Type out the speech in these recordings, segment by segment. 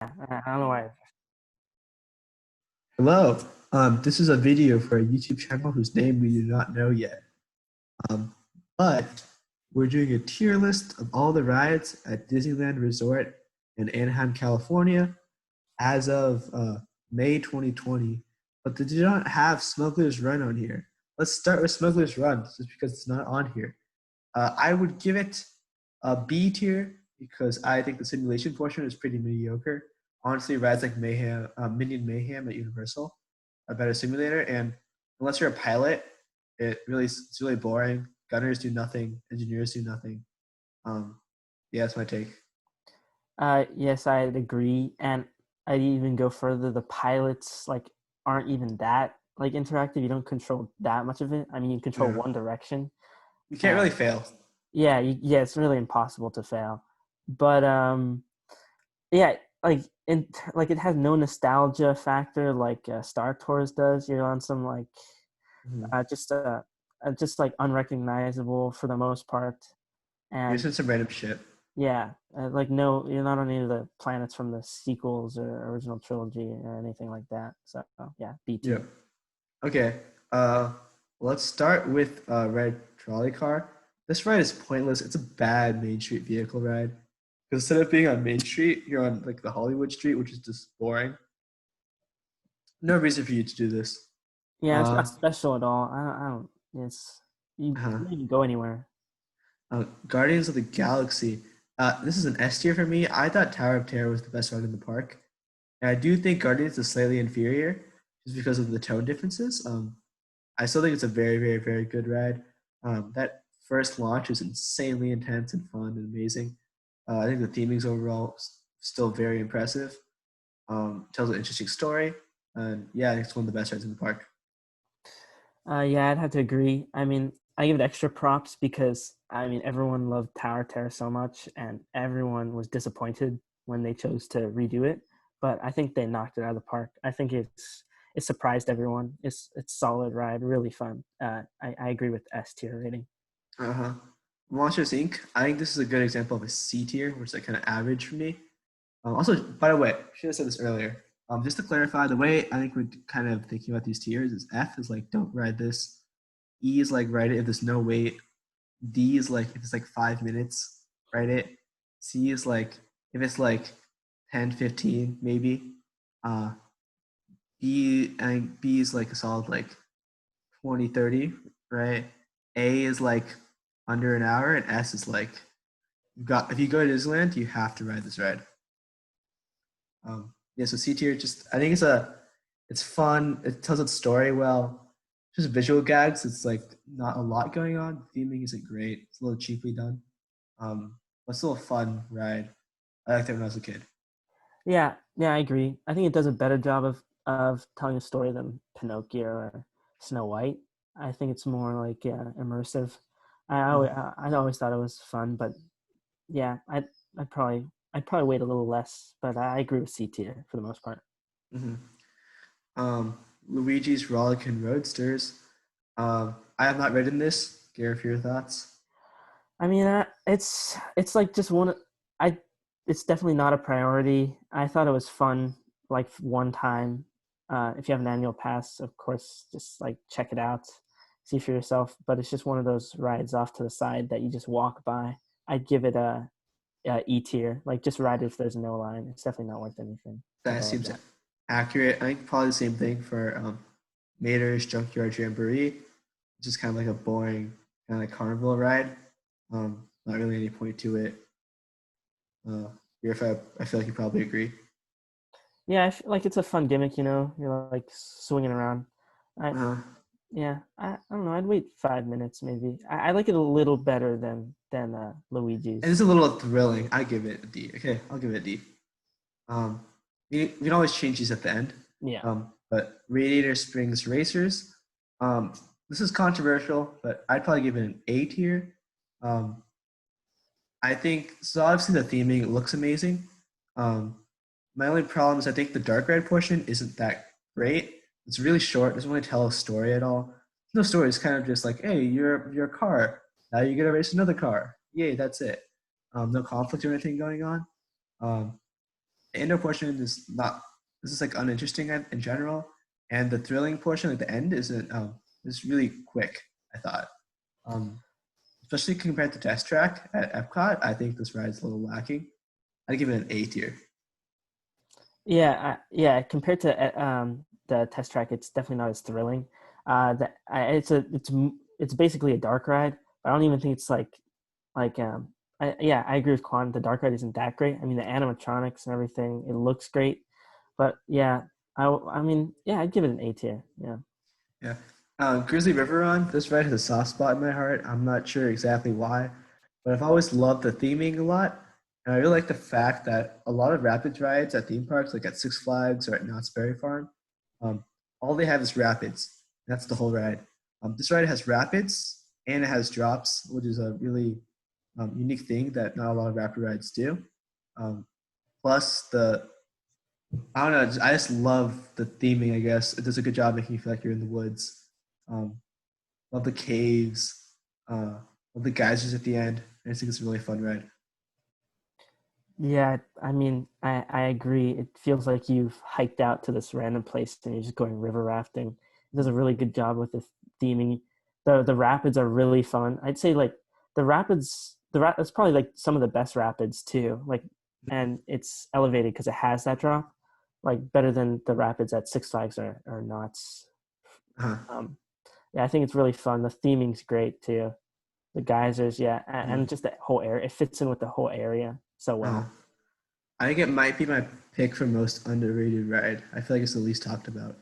I don't know why. Hello. This is a video for a YouTube channel whose name we do not know yet. Um, but we're doing a tier list of all the rides at Disneyland Resort in Anaheim, California, as of May 2020. But they do not have Smuggler's Run on here. Let's start with Smuggler's Run, just because it's not on here. I would give it a B tier because I think the simulation portion is pretty mediocre. Honestly, rides like Minion Mayhem at Universal are better simulator, and unless you're a pilot, it's really boring. Gunners do nothing, engineers do nothing. Um, yeah, that's my take. Yes, I'd agree, and I'd even go further. The pilots aren't even that interactive. You don't control that much of it. I mean, you control Yeah, one direction, you can't really and fail. yeah, it's really impossible to fail. But yeah, it has no nostalgia factor like Star Tours does. You're on some Mhm. uh, just uh, just like unrecognizable for the most part, You're and just in some random shit. yeah, no, you're not on any of the planets from the sequels or original trilogy or anything like that. So yeah, B Yeah. tier. Okay. Uh, let's start with Red Trolley Car. This ride is pointless. It's a bad Main Street vehicle ride. Because instead of being on Main Street, you're on like the Hollywood Street, which is just boring. No reason for you to do this. Yeah, it's Uh, not special at all. I don't. It's uh, you don't even go anywhere. Guardians of the Galaxy. This is an S tier for me. I thought Tower of Terror was the best ride in the park. And I do think Guardians is slightly inferior just because of the tone differences. I still think it's a very, very, very good ride. That first launch is insanely intense and fun and amazing. I think the theming's overall still very impressive. Tells an interesting story, and yeah, I think it's one of the best rides in the park. Yeah, I'd have to agree. I mean, I give it extra props because I mean everyone loved Tower Terror so much, and everyone was disappointed when they chose to redo it. But I think they knocked it out of the park. I think it surprised everyone. It's solid ride, really fun. I agree with S tier rating. Uh-huh. Monsters Inc. I think this is a good example of a C tier, which is like kind of average for me. Also, by the way, I should have said this earlier. Just to clarify, the way I think we're kind of thinking about these tiers is F is like don't ride this. E is like ride it if there's no wait. D is like if it's like 5 minutes, ride it. C is like if it's like 10, 15, maybe. Uh, B, I think B is like a solid like 20, 30, right? A is like under an hour, and S is like you got if you go to Disneyland, you have to ride this ride. Yeah, so C tier just I think it's fun. It tells its story well. Just visual gags. It's like not a lot going on. Theming isn't great. It's a little cheaply done. But still a fun ride. I liked it when I was a kid. Yeah, I agree. I think it does a better job of telling a story than Pinocchio or Snow White. I think it's more like immersive. I always thought it was fun, but yeah, I'd probably I'd probably wait a little less, but I agree with C tier for the most part. Mm-hmm. Luigi's Rollickin' Roadsters. I have not ridden this. Gareth, your thoughts? I mean, it's like just one. I it's definitely not a priority. I thought it was fun, like one time. If you have an annual pass, of course, just like check it out, see for yourself. But it's just one of those rides off to the side that you just walk by. I'd give it a E tier. Like just ride it if there's no line. It's definitely not worth anything That above seems that. accurate. I think probably the same thing for Mater's Junkyard Jamboree. It's just kind of like a boring kind of carnival ride. Not really any point to it. If I feel like you probably agree. Yeah, I feel like it's a fun gimmick. You're like swinging around. I Uh, Yeah, I don't know. I'd wait 5 minutes maybe. I like it a little better than and it's Luigi's. a little thrilling. I give it a D. Okay, I'll give it a D. Um, we can always change these at the end. Yeah, But Radiator Springs Racers. Um, this is controversial, but I'd probably give it an A tier. Um, I think so. Obviously, the theming looks amazing. Um, my only problem is I think the dark ride portion isn't that great. It's really short. It doesn't really tell a story at all. No story. It's kind of just like, hey, you're a car. Now you get to race another car. Yay, that's it. No conflict or anything going on. Um, The indoor portion is not. This is like uninteresting in general, and the thrilling portion at the end isn't. Is really quick. I thought, um, especially compared to Test Track at Epcot. I think this ride is a little lacking. I'd give it an A tier. Yeah, yeah. Compared to the test track, it's definitely not as thrilling. It's basically a dark ride. I don't even think it's yeah, I agree with Quan. The dark ride isn't that great. I mean, the animatronics and everything, it looks great, but yeah, I mean, yeah, I'd give it an A tier. Yeah. Yeah. Grizzly River Run, this ride has a soft spot in my heart. I'm not sure exactly why, but I've always loved the theming a lot. And I really like the fact that a lot of rapids rides at theme parks, like at Six Flags or at Knott's Berry Farm, um, all they have is rapids. That's the whole ride. This ride has rapids and it has drops, which is a really unique thing that not a lot of rapid rides do. Um, plus, I don't know. I just love the theming. I guess it does a good job making you feel like you're in the woods. Um, love the caves. Love the geysers at the end. I just think it's a really fun ride. Yeah, I mean, I agree. It feels like you've hiked out to this random place and you're just going river rafting. It does a really good job with the theming. The rapids are really fun. I'd say like it's probably like some of the best rapids too. Like, and it's elevated because it has that drop, like better than the rapids at Six Flags or Knott's. Uh-huh. Um, yeah, I think it's really fun. The theming's great too. The geysers, yeah, Uh-huh. and just the whole area. It fits in with the whole area so Uh-huh. well. I think it might be my pick for most underrated ride. I feel like it's the least talked about.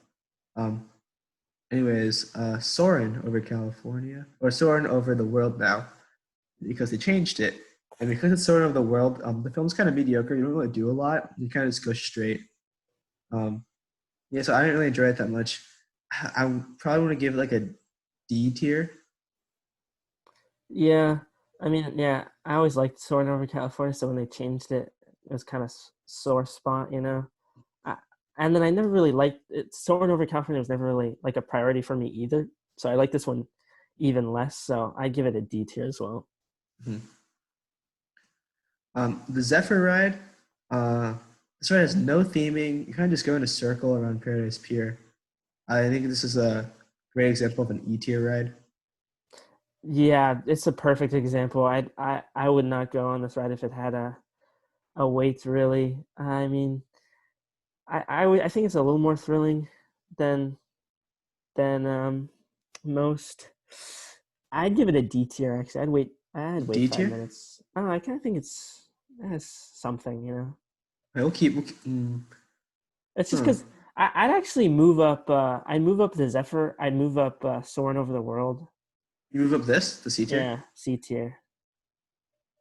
Um, anyways, Soarin' over California, or Soarin' over the world now, because they changed it. And because it's Soarin' over the world, the film's kind of mediocre. You don't really do a lot. You kind of just go straight. Um, yeah, so I didn't really enjoy it that much. I probably want to give it like a D tier. Yeah, I mean, yeah, I always liked Soaring Over California, so when they changed it, it was kind of sore spot, you know. I, and then I never really liked it. Soaring Over California was never really like a priority for me either. So I like this one even less. So I give it a D tier as well. Mhm. The Zephyr ride, uh, this ride has no theming. You kind of just go in a circle around Paradise Pier. I think this is a great example of an E tier ride. Yeah, it's a perfect example. I would not go on this ride if it had a wait really. I mean, I think it's a little more thrilling than than most. I'd give it a D tier actually. I'd wait D 5 tier? minutes. I don't know, I kind of think it has something, you know. We'll keep It's just huh. because I'd actually move up. I'd move up the Zephyr. I'd move up Soaring Over the World. You move up this, the C tier. Yeah, C tier.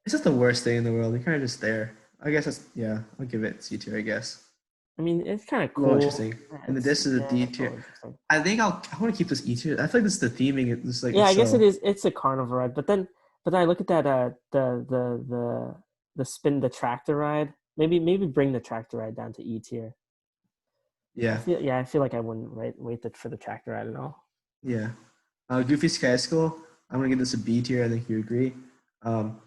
It's just the worst thing in the world. You're kind of just there. I guess that's, yeah, I'll give it C tier, I guess. I mean, it's kind of A little cool. interesting. And then this is a D It's a little tier. interesting. I want to keep this E tier. I feel like this is the theming. It's like Yeah, it's I guess it so is. It's a carnival ride, but then I look at that the spin the tractor ride. Maybe bring the tractor ride down to E tier. yeah, I feel like I wouldn't wait for the tractor ride at all. yeah. Goofy Sky School. I'm gonna give this a B tier. I think you agree. Um,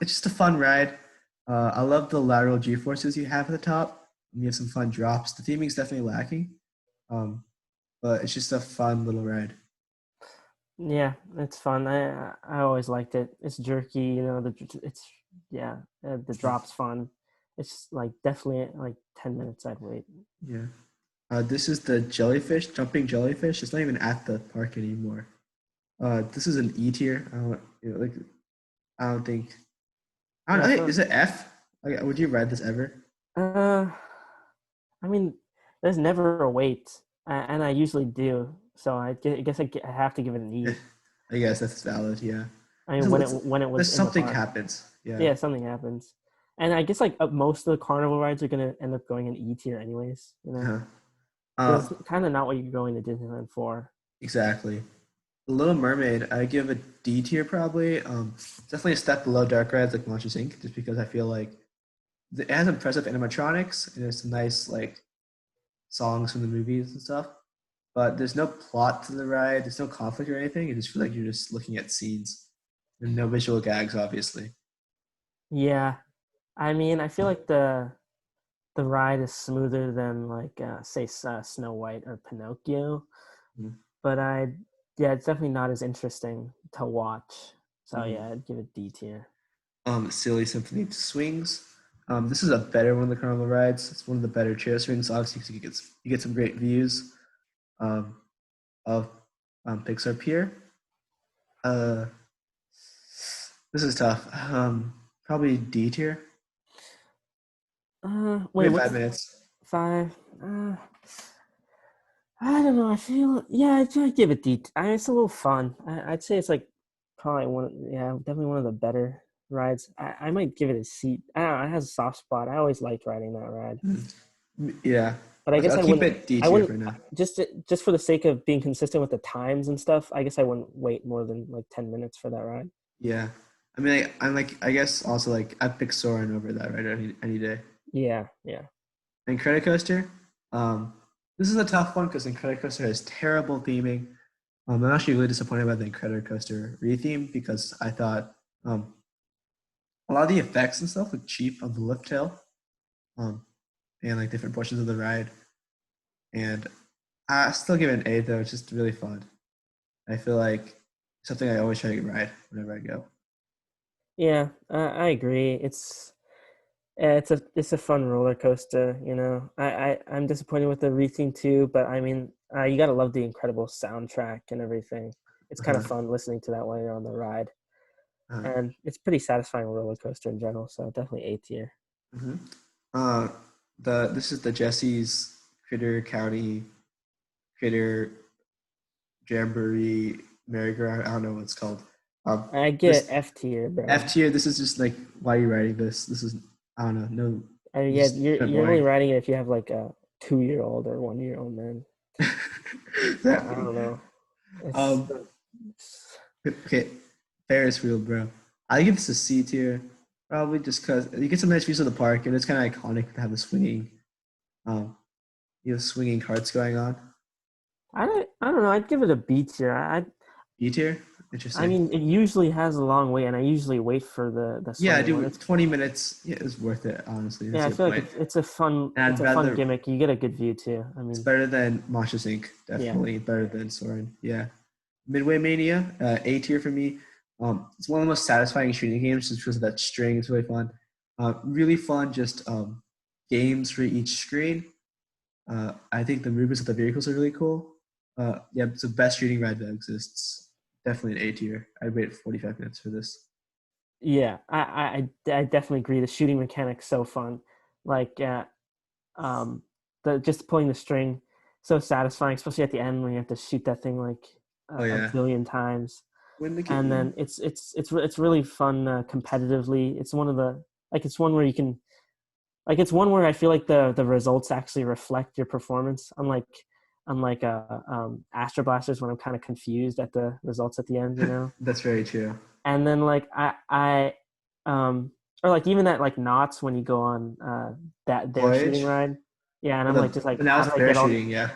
it's just a fun ride. I love the lateral G forces you have at the top. You have some fun drops. The theming is definitely lacking, um, but it's just a fun little ride. Yeah, it's fun. I always liked it. It's jerky, you know. It's yeah, the drop's fun. It's like definitely like 10 minutes. I'd wait. Yeah. This is the jellyfish, jumping jellyfish. It's not even at the park anymore. This is an E tier. I don't think. I don't Yeah, know. I Hey, feel. is it F? Like, would you ride this ever? Uh, I mean, there's never a wait, and I usually do. So I guess I have to give it an E. I guess that's valid. Yeah. I mean, when it was There's in the something park, happens. Yeah. yeah, something happens, and I guess like most of the carnival rides are gonna end up going in E tier anyways. You know, Uh-huh. because Uh, it's kind of not what you're going to Disneyland for. exactly. The Little Mermaid, I give a D tier probably. Definitely a step below Dark Rides like Monsters Inc. Just because I feel like it has impressive animatronics and there's some nice like songs from the movies and stuff. But there's no plot to the ride. There's no conflict or anything. You just feel like you're just looking at scenes and no visual gags, obviously. Yeah, I mean, I feel like the the ride is smoother than like say Snow White or Pinocchio, but yeah, it's definitely not as interesting to watch. So Mm-hmm. yeah, I'd give it D tier. Silly Symphony swings. This is a better one of the carnival rides. It's one of the better chair swings. Obviously, 'cause you get some great views um, of Pixar Pier. Uh, this is tough. Probably D tier. Wait, Maybe five what's minutes. five? I don't know. I feel yeah. I'd give it D. It's a little fun. I'd say it's like probably yeah, definitely one of the better rides. I might give it a C. I don't know. It has a soft spot. I always liked riding that ride, Yeah, but I guess I'll I keep wouldn't. it D I tier wouldn't for now. just for the sake of being consistent with the times and stuff. I guess I wouldn't wait more than like 10 minutes for that ride. Yeah, I mean, I'm like, I guess also like Epic soaring over that right any day. Yeah, yeah, And Credit Coaster, um, this is a tough one because Credit Coaster has terrible theming. I'm actually really disappointed by the Credit Coaster retheme because I thought a lot of the effects and stuff look cheap on the lift tail, um, and like different portions of the ride. And I still give it an A though. It's just really fun. I feel like something I always try to ride whenever I go. yeah. I agree. It's a fun roller coaster, you know. I'm disappointed with the retheme too, but I mean, you gotta love the incredible soundtrack and everything. It's kind of Uh-huh. fun listening to that while you're on the ride, Uh-huh. and it's pretty satisfying roller coaster in general. So definitely A tier. Mm-hmm. Uh, this is the Jesse's Critter County Critter Jamboree merry-go-round. I don't know what it's called. I get This F tier, bro. F tier. This is just like, why are you writing this? This is, I don't know. No, I mean, it's yeah, just kind of you're only boring. riding it if you have like a 2-year-old or 1-year old, man. I Exactly. don't know. It's, Um, it's okay, Ferris wheel, bro. I give this a C tier, probably just because you get some nice views of the park, and it's kind of iconic to have the swinging, um, swinging carts going on. I don't know. I'd give it a B tier. B tier, I interesting. mean, it usually has a long wait, and I usually wait for the Yeah, I swinging one. do. 20 minutes. Yeah, it's worth it. Honestly, Yeah, that's I a good feel like point. And it's I'd a fun rather. gimmick. You get a good view too. I It's mean, better than Masha's Inc. yeah, Definitely better than Soren. Yeah. Midway Mania, A tier for me. It's one of the most satisfying shooting games just because of that string. It's really fun. Really fun, just games for each screen. I think the movements of the vehicles are really cool. Yeah, it's the best shooting ride that exists. Definitely an A tier. I'd wait 45 minutes for this. yeah. I definitely agree. The shooting mechanic's so fun. Like, um, the just pulling the string, so satisfying, especially at the end when you have to shoot that thing like Oh a yeah, billion times. win the And then game. it's really fun competitively. It's one of the like it's one where you can like it's one where I feel like the results actually reflect your performance, unlike Astro Blasters when I'm kind of confused at the results at the end, you know. That's very true. And then like um or like even that like knots when you go on that their shooting Voyage. ride, yeah, and Well, I'm like just but like now how it's did I get all parachuting. Yeah.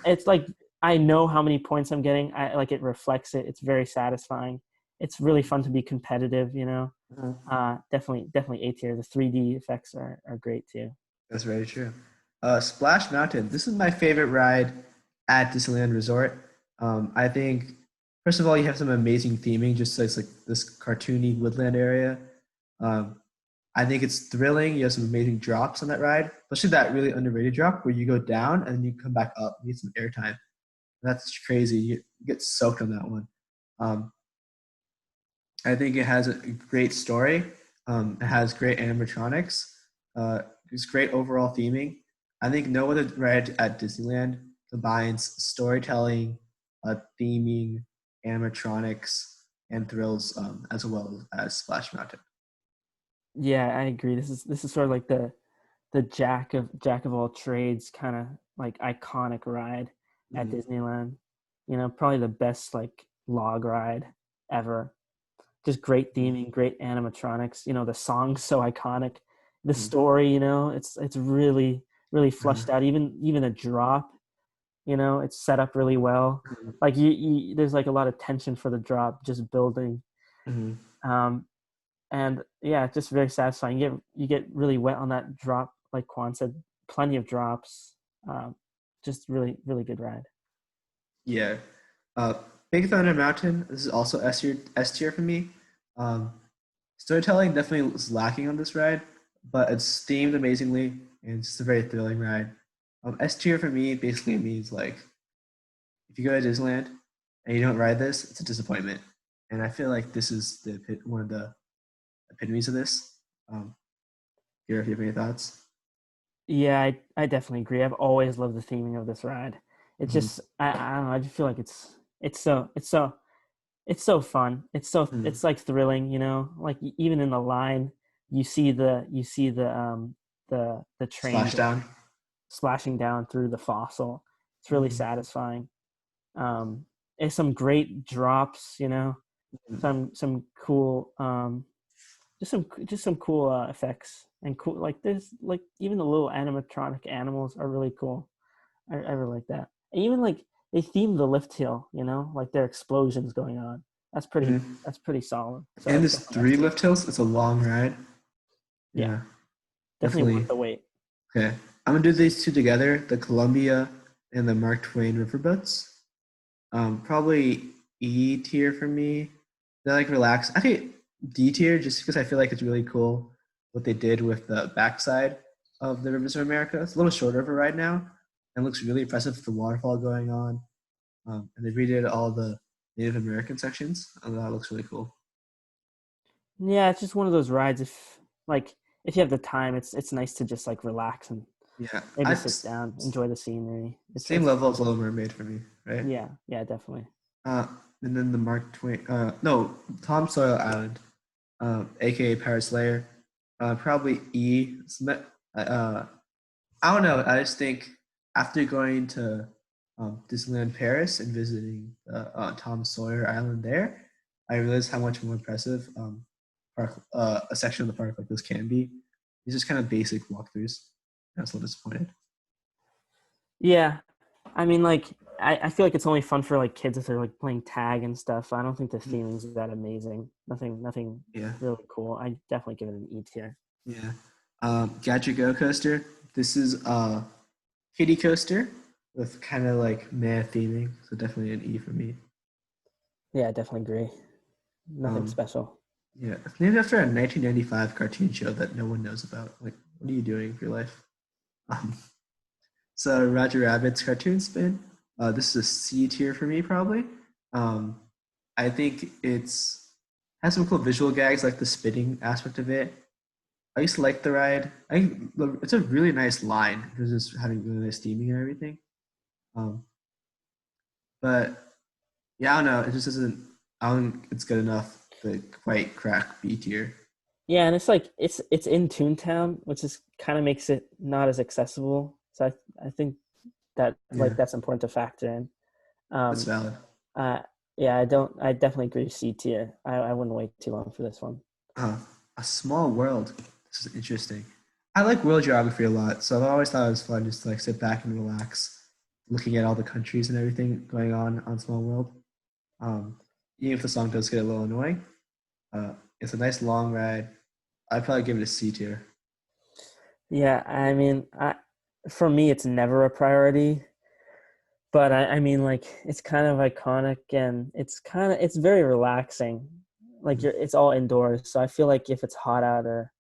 it's like I know how many points I'm getting. I like it reflects it. It's very satisfying. It's really fun to be competitive, you know. Definitely A tier. The 3D effects are great too. That's very true. Splash Mountain. This is my favorite ride at Disneyland Resort. I think, first of all, you have some amazing theming, just like this cartoony woodland area. Um, I think it's thrilling. You have some amazing drops on that ride, especially that really underrated drop where you go down and then you come back up. You get some airtime. That's crazy. You get soaked on that one. Um, I think it has a great story. It has great animatronics. It's great overall theming. I think no other ride at Disneyland combines storytelling, theming, animatronics, and thrills as well as Splash Mountain. Yeah, I agree. This is sort of like the jack of all trades kind of like iconic ride at Mm-hmm. Disneyland. You know, probably the best like log ride ever. Just great theming, great animatronics. You know, the song's so iconic. The Mm-hmm. story, you know, it's really Uh-huh. flushed out. Even a drop, you know, it's set up really well. Like there's like a lot of tension for the drop just building. Mm-hmm. Um, and yeah, just very satisfying. You get really wet on that drop like Quan said, plenty of drops. Um, just really, really good ride. Yeah. Uh, Big Thunder Mountain. This is also S tier for me. Um, Storytelling definitely was lacking on this ride, but it's themed amazingly and it's just a very thrilling ride. S tier for me basically means like if you go to Disneyland and you don't ride this, it's a disappointment. And I feel like this is one of the epitomes of this. Um, here, if you have any thoughts. Yeah, I definitely agree. I've always loved the theming of this ride. It's Mm-hmm. just I don't know. I just feel like it's so fun. It's like thrilling, Like even in the line, you see the train Splashdown. going splashing down through the fossil. It's really Mm-hmm. satisfying. Um, it's some great drops, some cool just some cool effects and cool like there's like even the little animatronic animals are really cool. I really like that. And even like they theme the lift hill, like there are explosions going on. That's pretty Mm-hmm. that's pretty solid. And So there's definitely S three tier. lift hills. It's a long ride. Yeah, Yeah, definitely definitely. worth the wait. Okay, I'm gonna do these two together: the Columbia and the Mark Twain riverboats. Probably E tier for me. They're like relaxed. I think D tier just because I feel like it's really cool what they did with the backside of the Rivers of America. It's a little shorter of a ride now and looks really impressive with the waterfall going on. And they redid all the Native American sections, and that looks really cool. Yeah, it's just one of those rides. If you have the time, it's nice to just like relax and Yeah, maybe I'd sit down, enjoy the scenery. same level as Little Mermaid for me, right? Yeah, yeah, definitely. Uh, and then the Mark Twain, no, Tom Sawyer Island, aka Paris Layer, probably E. I don't know. I just think after going to Disneyland Paris and visiting Tom Sawyer Island there, I realized how much more impressive park a section of the park like this can be. These just kind of basic walkthroughs. I was a little disappointed. Yeah, I mean, like I feel like it's only fun for like kids if they're like playing tag and stuff. I don't think the Mm. theming's that amazing. Nothing Yeah, really cool. I definitely give it an E tier. yeah. Gadget Go Coaster. This is a kiddie coaster with kind of like meh theming, so definitely an E for me. Yeah, I definitely agree. Nothing Um, special. Yeah, it's named after a 1995 cartoon show that no one knows about. Like, what are you doing for your life? Um, so Roger Rabbit's cartoon spin. This is a C tier for me, probably. Um, I think it's has some cool visual gags, like the spitting aspect of it. I used to like the ride. It's a really nice line because it's having really nice steaming and everything. Um, but yeah, I don't know. It just isn't. I don't think it's good enough to quite crack B tier. Yeah, and it's like it's in Toontown, which is kind of makes it not as accessible. So I think that Yeah, like that's important to factor in. that's Um, valid. uh, yeah, I definitely agree with C tier. I wouldn't wait too long for this one. Uh, a small world. This is interesting. I like world geography a lot, so I've always thought it was fun just to like sit back and relax, looking at all the countries and everything going on Small World. Um, Even if the song does get a little annoying, it's a nice long ride. I'd probably give it a C tier. Yeah, I mean, for me, it's never a priority, but I mean, like, it's kind of iconic and it's very relaxing. Like, Mhm. it's all indoors, so I feel like if it's hot out or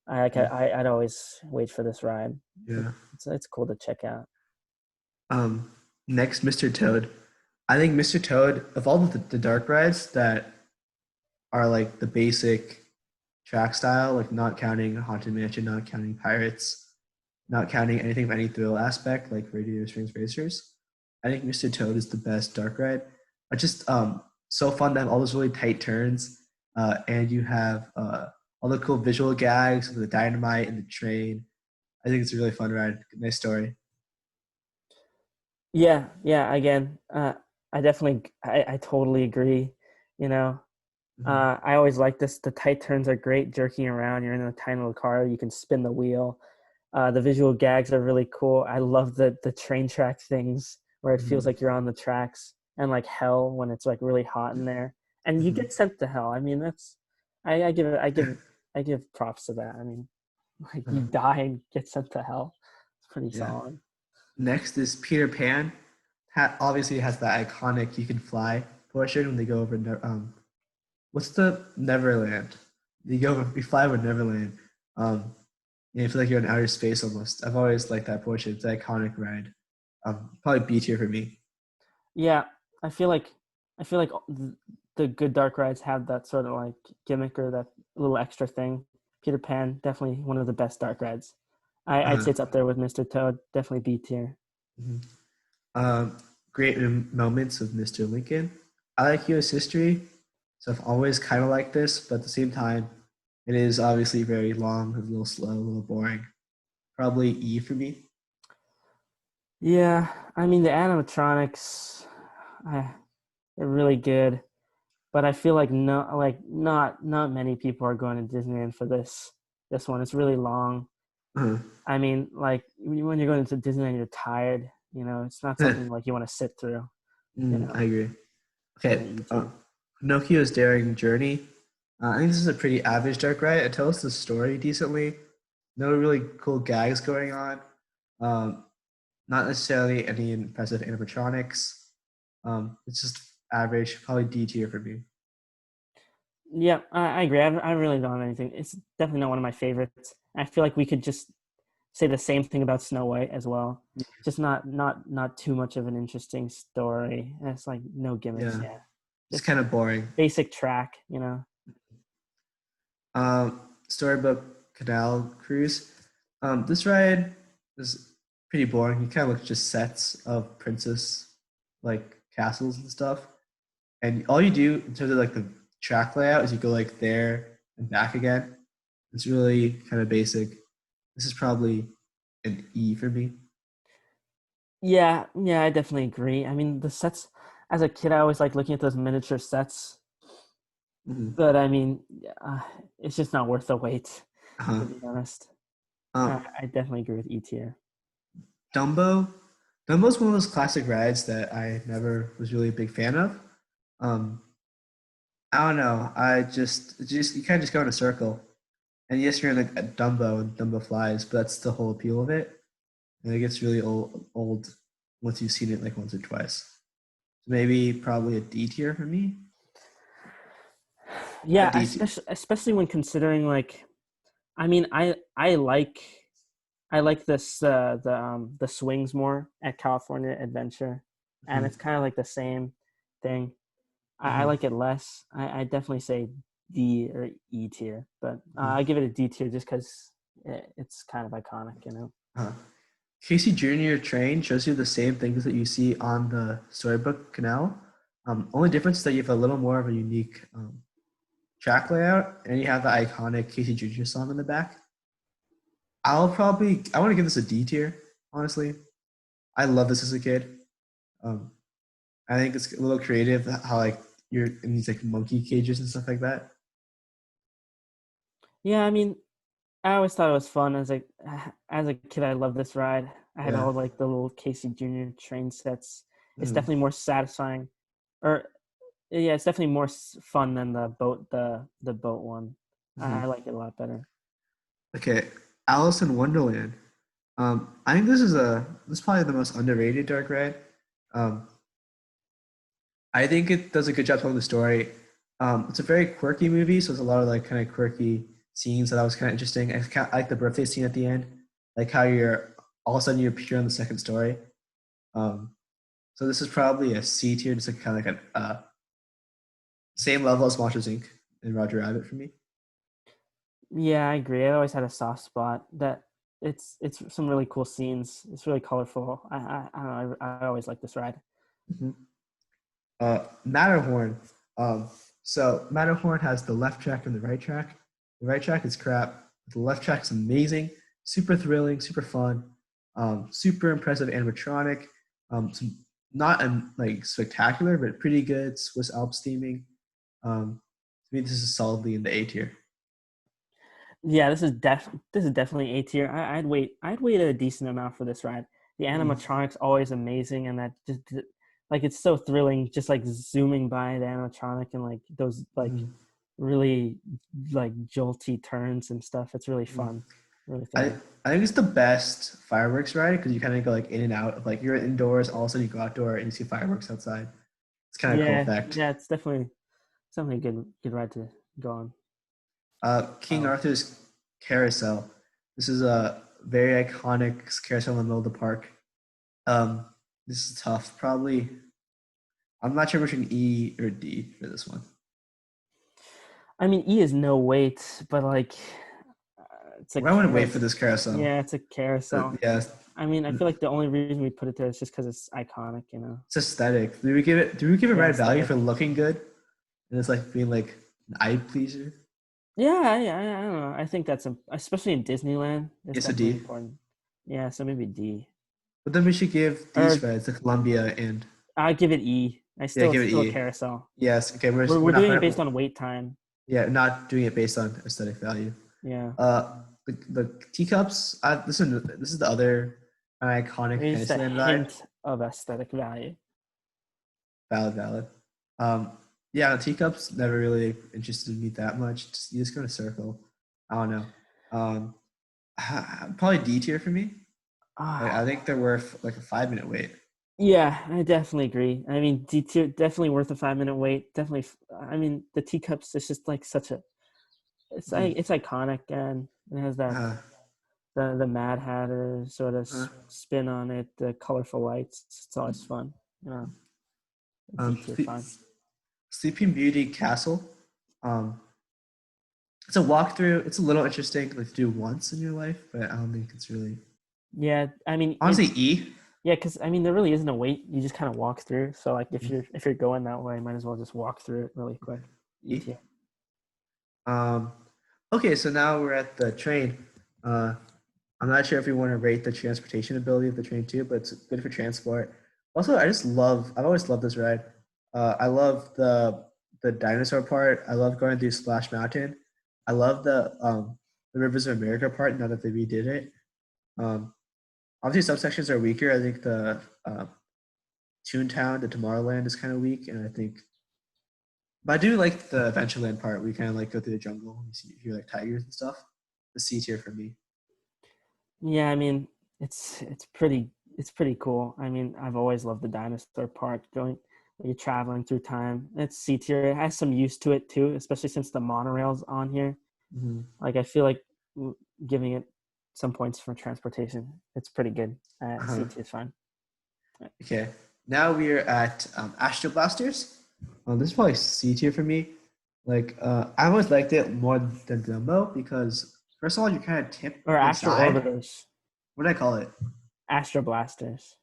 Yeah. I'd always wait for this ride. Yeah. It's cool to check out. Um, Next, Mr. Toad. I think Mr. Toad, of all the dark rides that are like the basic track style, like not counting Haunted Mansion, not counting Pirates, not counting anything of any thrill aspect like Radiator Springs Racers. I think Mr. Toad is the best dark ride. It's just so fun to have all those really tight turns, and you have all the cool visual gags with the dynamite and the train. I think it's a really fun ride. Nice story. Yeah, yeah. Again, I totally agree. You know, Mhm. I always like this. The tight turns are great. Jerking around, you're in a tiny little car. You can spin the wheel. The visual gags are really cool. I love the train track things where it feels Mhm. like you're on the tracks, and like hell when it's like really hot in there, and you Mhm. get sent to hell. I mean, that's I give props to that. I mean, Like you Uh, die and get sent to hell. It's pretty yeah. solid. Next is Peter Pan. Obviously, has that iconic "You Can Fly" portion when they go over. What's the Neverland? You go over, you fly over Neverland. And you feel like you're in outer space almost. I've always liked that portion. It's an iconic ride. Probably B tier for me. Yeah, I feel like the good dark rides have that sort of like gimmick or that little extra thing. Peter Pan, definitely one of the best dark rides. I'd Uh, say it's up there with Mr. Toad, definitely B tier. mhm. um, Great moments of Mr. Lincoln. I like U.S. history, so I've always kind of liked this, but at the same time, it is obviously very long, a little slow, a little boring. Probably E for me. Yeah, I mean the animatronics, I, they're really good, but I feel like not many people are going to Disneyland for this one. It's really long. Uh-huh. I mean, like when you're going to Disneyland, you're tired. It's not something like you want to sit through. I agree. Kind Okay, of easy. Pinocchio's Daring Journey. I think this is a pretty average dark ride. It tells the story decently. No really cool gags going on. Um, Not necessarily any impressive animatronics. It's just average, probably D tier for me. Yeah, I agree. I really don't have anything. It's definitely not one of my favorites. I feel like we could just say the same thing about Snow White as well. Just not too much of an interesting story. And it's like no gimmicks. Yeah, Yeah, it's just kind of boring. basic track. Storybook Canal Cruise. This ride is pretty boring. You kind of look just sets of princess like castles and stuff, and all you do in terms of like the track layout is you go like there and back again. It's really kind of basic. This is probably an E for me. Yeah, I definitely agree. I mean, the sets as a kid, I always like looking at those miniature sets, Mhm. but I mean, uh, it's just not worth the wait, Uh-huh. to be honest. Um, I definitely agree with E tier. Dumbo. Dumbo's one of those classic rides that I never was really a big fan of. Um, I don't know. I just you kind of just go in a circle. And yes, you're in a Dumbo and Dumbo flies, but that's the whole appeal of it. And it gets really old once you've seen it like once or twice. So maybe probably a D tier for me. A Yeah, D tier. especially when considering like, I mean, I like this the swings more at California Adventure, and Mhm, it's kind of like the same thing. I mhm, like it less. I definitely say D or E tier, but mhm. I give it a D tier just because it's kind of iconic. Uh, Casey Jr. Train shows you the same things that you see on the Storybook Canal. Only difference is that you have a little more of a unique track layout, and you have the iconic Casey Jr. song in the back. I want to give this a D tier. Honestly, I love this as a kid. Um, I think it's a little creative how like you're in these like monkey cages and stuff like that. Yeah, I mean, I always thought it was fun as a kid. I loved this ride. I had Yeah. all like the little Casey Jr. train sets. It's Mm, definitely more satisfying, or yeah, it's definitely more fun than the boat one. I mhm. like it a lot better. Okay, Alice in Wonderland. I think this is probably the most underrated dark ride. Um, I think it does a good job telling the story. It's a very quirky movie, so there's a lot of like kind of quirky scenes that I was kind of interesting. I like the birthday scene at the end, like how you're all of a sudden you appear on the second story. Um, so this is probably a C tier, just like kind of like a same level as Monsters Inc. and Roger Rabbit for me. Yeah, I agree. I always had a soft spot that it's some really cool scenes. It's really colorful. I don't know. I always like this ride. Mhm. Matterhorn. So Matterhorn has the left track and the right track. The right track is crap. The left track is amazing, super thrilling, super fun, super impressive animatronic. Some not like spectacular, but pretty good Swiss Alps theming. To me, this is solidly in the A tier. Yeah, this is definitely A tier. I'd wait a decent amount for this ride. The Mm, animatronics always amazing, and that just like it's so thrilling, just like zooming by the animatronic and like those like mm, really like jolty turns and stuff. It's really mm. fun. really I thrilling. I think it's the best fireworks ride because you kind of go like in and out of like you're indoors, all of a sudden you go outdoor and you see fireworks outside. It's kind of a cool Yeah, effect. yeah, it's definitely a good ride to go on. King Oh, Arthur's Carousel. This is a very iconic carousel in the middle of the park. Um, this is tough. Probably, I'm not sure between E or D for this one. I mean, E is no wait, but like it's a Well, I wouldn't wait for carousel. this carousel. Yeah, it's a carousel. Yeah, I mean, I feel like the only reason we put it there is just because it's iconic, you know. it's aesthetic. Do we give it Yeah, right value for aesthetic. looking good? And it's like being like an eye pleaser. Yeah, yeah, I don't know. I think especially in Disneyland. It's Yes, a definitely D. important. Yeah, so maybe D. But then we should give these Or rides to Columbia and I give it E. yeah, It's give it still a E. carousel. Yes. Okay, we're We're we're not doing it we're, based on wait time. yeah, not doing it based on aesthetic value. Yeah, The teacups. This is the other iconic maybe just a Fantasyland ride. hint of aesthetic value. Valid. Um, yeah, the teacups never really interested me that much. You just go in a circle. I don't know. Um, probably D tier for me. Like, I Ah, think they're worth like a 5 minute wait. yeah, I definitely agree. I mean, D tier definitely worth a 5 minute wait. Definitely. I mean, the teacups is just like such a. Mhm. It's iconic and it has that Uh, the Mad Hatter sort of uh, spin on it. The colorful lights. It's always fun. You know, D um, tier Sle- fun. Sleeping Beauty Castle. Um, it's a walkthrough. It's a little interesting like to do once in your life, but I don't think it's really Yeah, I mean honestly it's E. yeah, because I mean there really isn't a wait. You just kind of walk through. So like Mhm. if you're going that way, might as well just walk through it really quick. E E. tier. Um, okay, so now we're at the train. Uh, I'm not sure if we want to rate the transportation ability of the train too, but it's good for transport. Also, I've always loved this ride. I love the dinosaur part. I love going through Splash Mountain. I love the Rivers of America part now that they redid it. Um, obviously, some sections are weaker. I think the Toontown, the Tomorrowland is kind of weak, and I think, but I do like the Adventureland part. We kind of like go through the jungle. You see, hear like tigers and stuff. The C tier for me. Yeah, I mean it's pretty cool. I mean I've always loved the dinosaur park. Going when you're traveling through time. It's C tier. It has some use to it too, especially since the monorail's on here. Mhm. Like I feel like giving it some points for transportation. It's pretty good. C Uh-huh. tier is fine. Okay, now we're at Astro Blasters. This is probably C tier for me. Like, I always liked it more than Dumbo because, first of all, you kind of tip Or to the Astro side. Orbiters. What do I call it? Astro Blasters.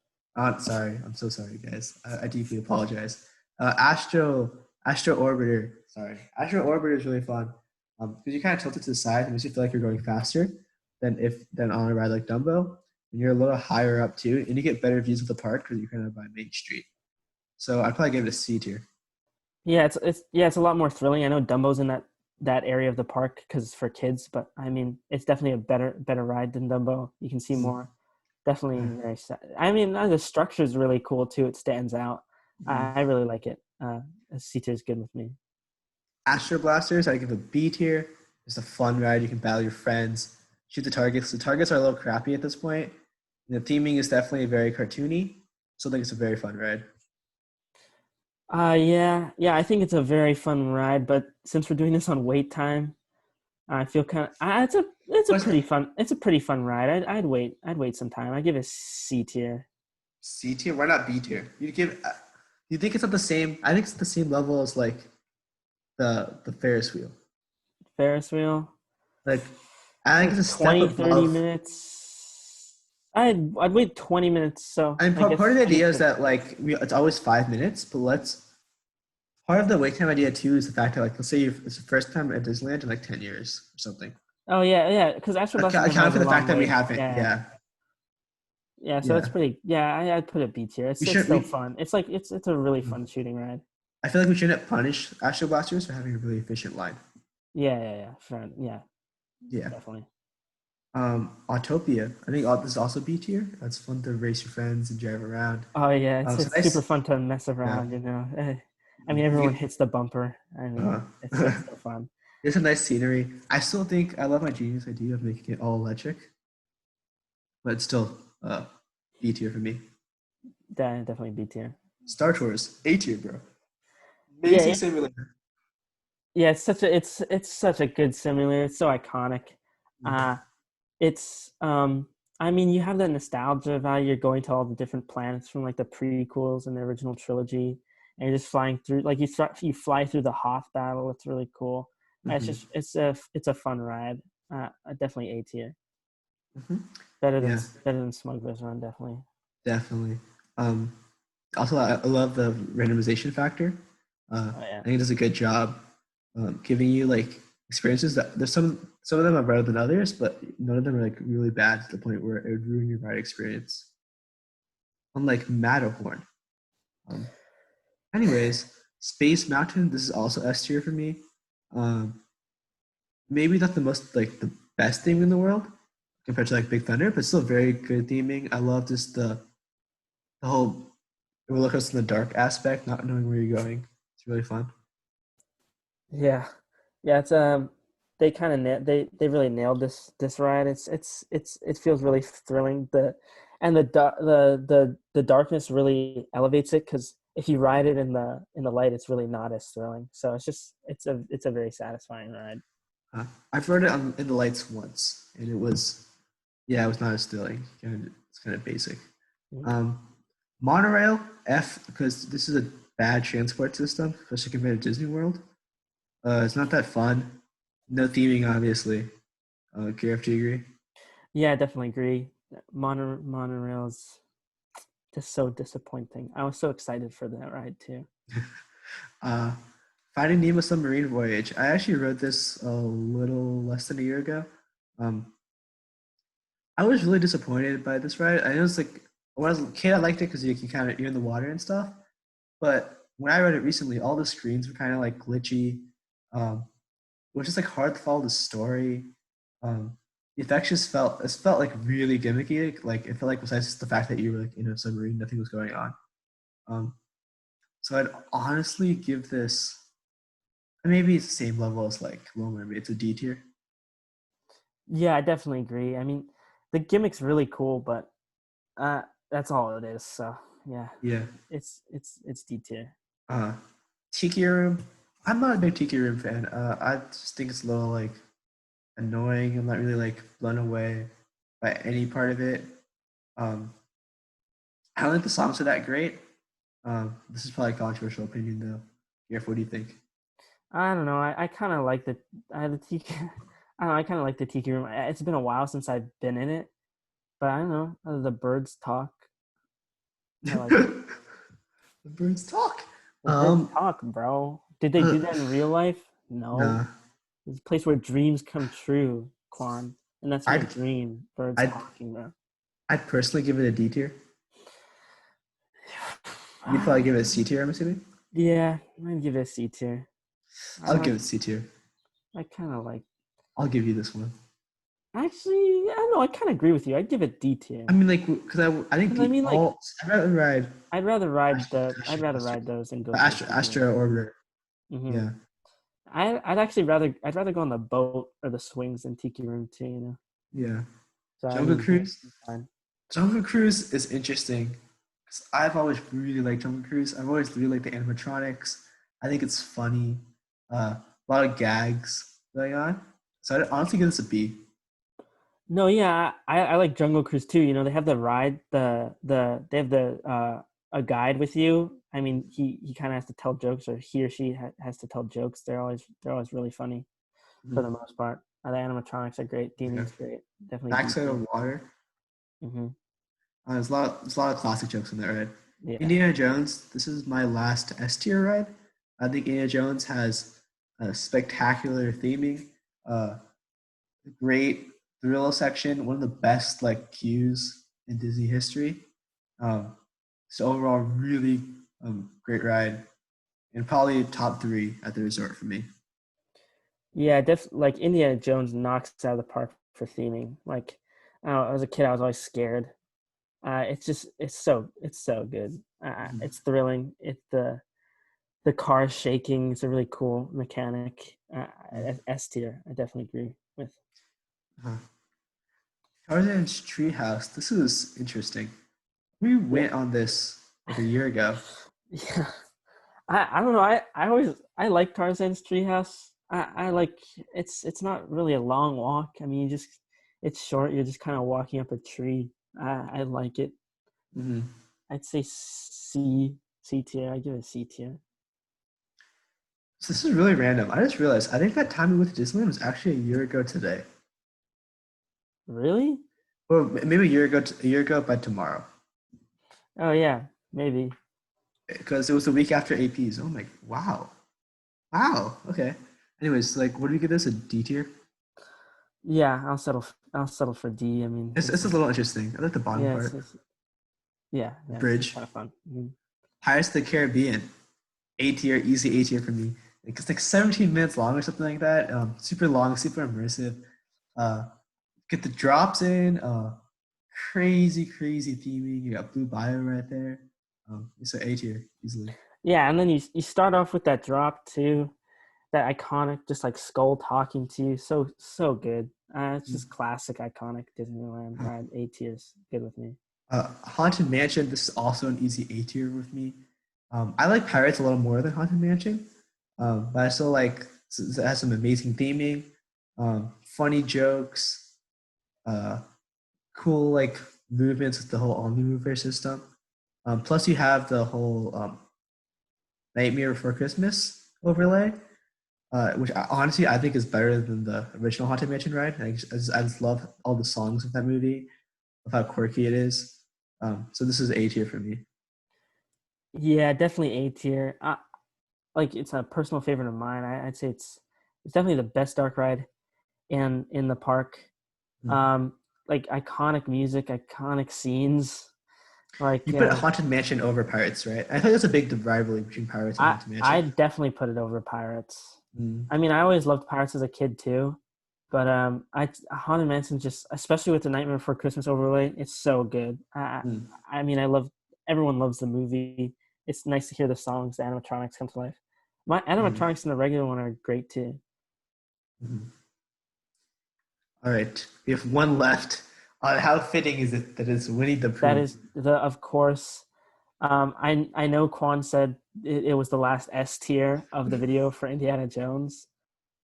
Sorry. I'm so sorry, guys. I deeply apologize. Astro Orbiter. Sorry. Astro Orbiter is really fun because you kind of tilt it to the side and makes you feel like you're going faster than on a ride like Dumbo. And you're a little higher up too, and you get better views of the park because you're kind of by Main Street. So I'd probably give it a C tier. Yeah, it's a lot more thrilling. I know Dumbo's in that area of the park because it's for kids, but I mean it's definitely a better ride than Dumbo. You can see Mhm. more. Definitely very. I mean the structure is really cool too. It stands out. I Mhm. really like it. C tier is good with me. Astro Blasters, I give a B tier. It's a fun ride. You can battle your friends, shoot the targets. The targets are a little crappy at this point. And the theming is definitely very cartoony. So I think it's a very fun ride. Yeah. I think it's a very fun ride, but since we're doing this on wait time, I feel kind of. What's It's a pretty fun ride. I'd wait some time. I give it C tier. C tier? Why not B tier? You think it's at the same? I think it's the same level as like the Ferris wheel. Ferris wheel. Like I think For it's a step 20, 30 above. minutes. I'd wait 20 minutes, so And I part of guess the I guess idea is 50. that like it's always 5 minutes, but let's part of the wait time idea too is the fact that like let's say it's the first time at Disneyland in like 10 years or something. Oh yeah, because Astro Blasters never Account has for a the fact long that we wait. haven't. Yeah. Yeah, Yeah, so that's yeah. pretty yeah, I'd put a B tier. We It's should. still fun. It's like it's a really fun shooting ride. I feel like we shouldn't punish Astro Blasters for having a really efficient line. Yeah. Fun. Yeah, Yeah. definitely. Autopia. I think this is also B tier. That's fun to race your friends and drive around. Oh yeah, So it's super nice. fun to mess Yeah. around, you know. I mean You everyone get, hits the bumper. I mean, uh, it's so fun. It's a nice scenery. I still think I love my genius idea of making it all electric, but it's still B tier for me. Definitely B tier. Star Tours, A tier, bro. Yeah, Amazing simulator. yeah. It's such a good simulator. It's so iconic. Uh, it's I mean, you have that nostalgia value. You're going to all the different planets from like the prequels and the original trilogy, and you're just flying through. Like you fly through the Hoth battle. It's really cool. It's Hmm. just it's a fun ride. Definitely A tier. Hmm. Better than Yeah, better than Smuggler's Run. Definitely. definitely. Um, Also, I love the randomization factor. Oh yeah. I think it does a good job giving you like experiences that there's some of them are better than others, but none of them are like really bad to the point where it would ruin your ride experience. Unlike Matterhorn. Um, Anyways, Space Mountain. This is also S tier for me. Um, Maybe not the most like the best theme in the world compared to like Big Thunder, but still very good theming. I love just the whole roller coaster in the dark aspect, not knowing where you're going. It's really fun. Yeah, yeah. It's they kind of they really nailed this ride. It feels really thrilling. And the darkness really elevates it because if you ride it in the light, it's really not as thrilling. So it's a very satisfying ride. I've rode it in the lights once, and it was yeah, it was not as thrilling. It's kind of basic. Mhm. Um, Monorail F because this is a bad transport system, especially compared to Disney World. It's not that fun. No theming, obviously. Gareth, do you agree? Yeah, I definitely agree. Monorail's just so disappointing. I was so excited for that ride too. Uh, Finding Nemo Submarine Voyage. I actually wrote this a little less than a year ago. Um, I was really disappointed by this ride. I know it's like when I was a kid, I liked it because you can kind of you're in the water and stuff. But when I read it recently, all the screens were kind of like glitchy. It was just like hard to follow the story. Um, the effects just felt like really gimmicky. Like it felt like besides the fact that you were like in a submarine, nothing was going on. Um, so I'd honestly give this maybe it's the same level as like Little Mermaid. It's a D tier. Yeah, I definitely agree. I mean, the gimmick's really cool, but uh, that's all it is. So yeah, Yeah. it's D tier. Uh, Tiki Room. I'm not a big Tiki Room fan. I just think it's a little like annoying. I'm not really like blown away by any part of it. Um, I don't think the songs are that great. This is probably a controversial opinion though. Jeff, what do you think? I don't know. I kind of like the tiki. I don't know. I kind of like the tiki room. It's been a while since I've been in it, but I don't know. The birds talk. I like it. The birds talk. The birds Um, talk, bro. Did they uh, do that in real life? No. nah. It's a place where dreams come true, Quan, and that's my I'd dream. Birds I'd talking, bro. I'd personally give it a D tier. You'd probably give it a C tier. I'm assuming. Yeah, I'd give it a C tier. I I'll like. give it C tier. I kind of like. I'll give you this one. Actually, I don't know. I kind of agree with you. I'd give it D tier. I mean, like, because I think Because I the mean, like, all I'd rather ride I'd rather Astro, ride those and go to the Astro, tiki room. Astro Orbiter. Hmm. Yeah, I'd rather go on the boat or the swings than tiki room too. yeah. So I Jungle mean, both Cruise. would be fine. Jungle Cruise is interesting because I've always really liked Jungle Cruise. I've always really liked the animatronics. I think it's funny. A lot of gags going on. So I'd honestly give this a B. No, yeah, I like Jungle Cruise too. They have the ride, they have a guide with you. I mean, he kind of has to tell jokes, or he or she has to tell jokes. They're always really funny for Mhm. the most part. The animatronics are great. Yeah. Theming's great. Definitely D Backside tier. of Water. Hmm. There's a lot of classic jokes in there, right? Yeah. Indiana Jones. This is my last S tier ride. I think Indiana Jones has a spectacular theming, uh, great thrill section, one of the best like cues in Disney history. Um, so overall, really great ride, and probably top three at the resort for me. Yeah, like Indiana Jones knocks it out of the park for theming. Like, I don't know, as a kid, I was always scared. It's so good. Mhm. It's thrilling. The car shaking. It's a really cool mechanic. S tier. I definitely agree with. Uh, Tarzan's Treehouse. This is interesting. We Yeah, went on this like a year ago. yeah. I don't know. I like Tarzan's Treehouse. I like it's not really a long walk. I mean, it's short. You're just kind of walking up a tree. I like it. Mhm. I'd say C tier. I give it a C tier. So this is really random. I just realized I think that time we went to Disneyland was actually a year ago today, Really? or maybe a year ago by tomorrow, Oh yeah, maybe. because it was the week after APs. Oh my, wow, wow. Okay. Anyways, like, what do we give this, a D tier? Yeah, I'll settle for D. I mean, It's a little interesting. I like the bottom yeah, part. yeah, it's Bridge. kind of fun. Mhm. Pirates of the Caribbean. A tier, easy A tier for me. Like, it's like 17 minutes long or something like that. Super long, super immersive. Uh, get the drops in. Crazy, crazy theming. You got Blue Bio right there. So A tier easily. Yeah, and then you start off with that drop too, that iconic, just like Skull talking to you. So good. It's just classic, iconic Disneyland ride. A tier's good with me. Haunted Mansion. This is also an easy A tier with me. I like Pirates a little more than Haunted Mansion, but I still like it has some amazing theming, funny jokes, uh, cool like movements with the whole Omni Mover system. Plus, you have the whole Nightmare Before Christmas overlay, which honestly I think is better than the original Haunted Mansion ride. I just love all the songs of that movie, of how quirky it is. So this is A tier for me. Yeah, definitely A tier. Like it's a personal favorite of mine. I'd say it's definitely the best dark ride in the park. Mm. Um, like iconic music, iconic scenes. Like You put Haunted Mansion over Pirates, right? I think that's a big rivalry between Pirates and Haunted I Mansion. definitely put it over Pirates. Mm, I mean, I always loved Pirates as a kid too, but I Haunted Mansion just, especially with the Nightmare Before Christmas overlay, it's so good. mm, I mean, I love everyone loves the movie. It's nice to hear the songs, the animatronics come to life. My mm, animatronics in the regular one are great too. mm. All right, we have one left. How fitting is it that it's Winnie the That Pooh? is the of course. I know Quan said it was the last S tier of the video for Indiana Jones,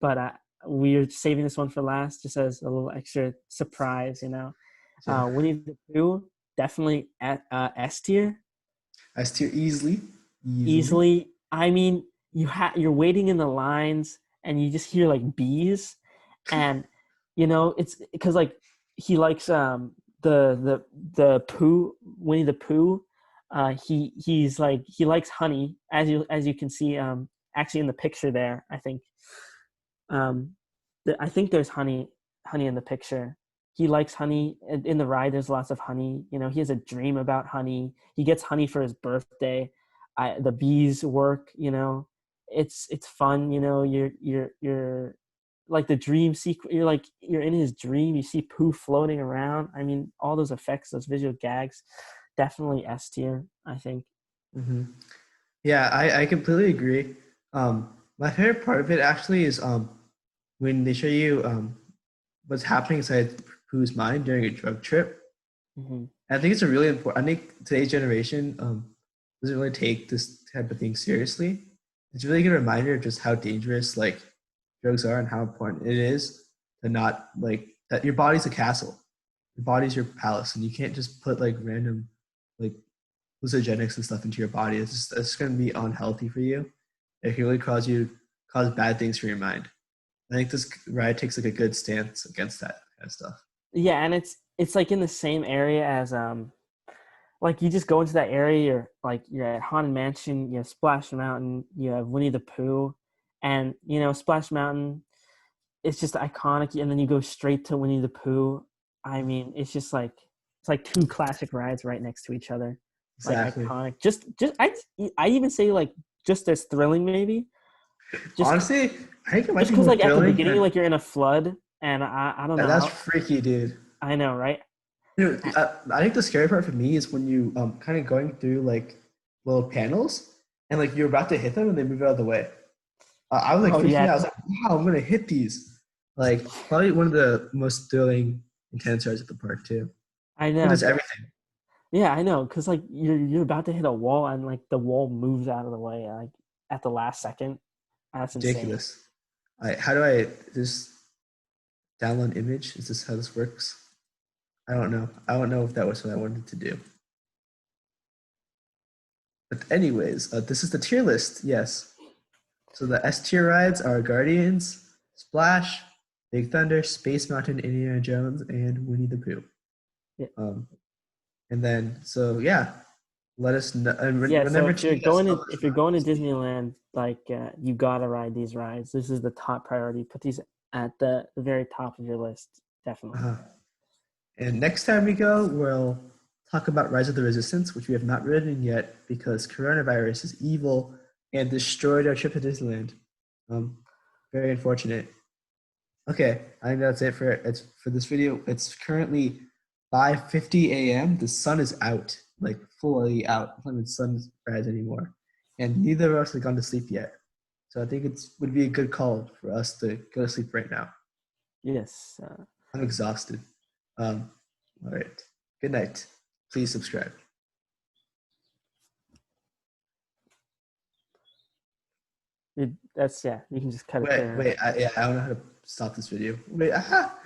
but we're saving this one for last, just as a little extra surprise. Yeah, Winnie the Pooh definitely at S tier S tier easily, easily. easily. I mean, you're waiting in the lines and you just hear like bees, and it's because like he likes the Pooh, Winnie the Pooh. He's like he likes honey, as you can see actually in the picture there. Um I think there's honey in the picture. He likes honey in the ride. There's lots of honey. He has a dream about honey. He gets honey for his birthday. The bees work. It's fun. You're like the dream sequence. You're in his dream. You see Pooh floating around. I mean, all those effects, those visual gags, definitely S tier. I think. Hmm. Yeah, I completely agree. My favorite part of it actually is when they show you what's happening inside Pooh's mind during a drug trip. Hmm. I think it's a really important. I think today's generation doesn't really take this type of thing seriously. It's a really good reminder of just how dangerous like drugs are and how important it is to not like that. Your body's a castle. Your body's your palace, and you can't just put like random like hallucinogenics and stuff into your body. It's going to be unhealthy for you. It can really cause bad things for your mind. I think this ride takes like a good stance against that kind of stuff. Yeah, and it's like in the same area as like you just go into that area, you're at Haunted Mansion, you have Splash Mountain, you have Winnie the Pooh, and Splash Mountain, it's just iconic, and then you go straight to Winnie the Pooh. I mean, it's like two classic rides right next to each other, like Exactly. iconic. Just I even say like just as thrilling maybe, just Honestly, I think it might just be because more like at the thrilling beginning than like you're in a flood, and I don't that's know, freaky, dude. I know, right? I think the scary part for me is when you kind of going through like little panels and like you're about to hit them and they move out of the way. I was like Oh freaking yeah, out. I was like, wow, I'm gonna hit these. Like probably one of the most thrilling intense rides at the park too. I It know. does everything. Yeah, I know. Cause like you're about to hit a wall and like the wall moves out of the way like at the last second. That's insane. Ridiculous. How do I just download image? Is this how this works? I don't know. I don't know if that was what I wanted to do. But anyways, this is the tier list. Yes. So the S tier rides are Guardians, Splash, Big Thunder, Space Mountain, Indiana Jones, and Winnie the Pooh. Yeah. Um, and then, so yeah, let us know. And Yeah, so remember to let us know if you're going to this video. Disneyland, like you gotta ride these rides. This is the top priority. Put these at the very top of your list, definitely. Uh-huh. And next time we go, we'll talk about Rise of the Resistance, which we have not ridden yet because coronavirus is evil and destroyed our trip to Disneyland. Um, very unfortunate. Okay, I think that's it for this video. It's currently 5:50 a.m. The sun is out, like fully out. It's not even sunrise anymore, and neither of us have gone to sleep yet. So I think it would be a good call for us to go to sleep right now. Yes. I'm exhausted. Um, all right. Good night. Please subscribe. That's yeah. You can just cut it Wait, there. wait. Yeah, I don't know how to stop this video. Wait. Aha!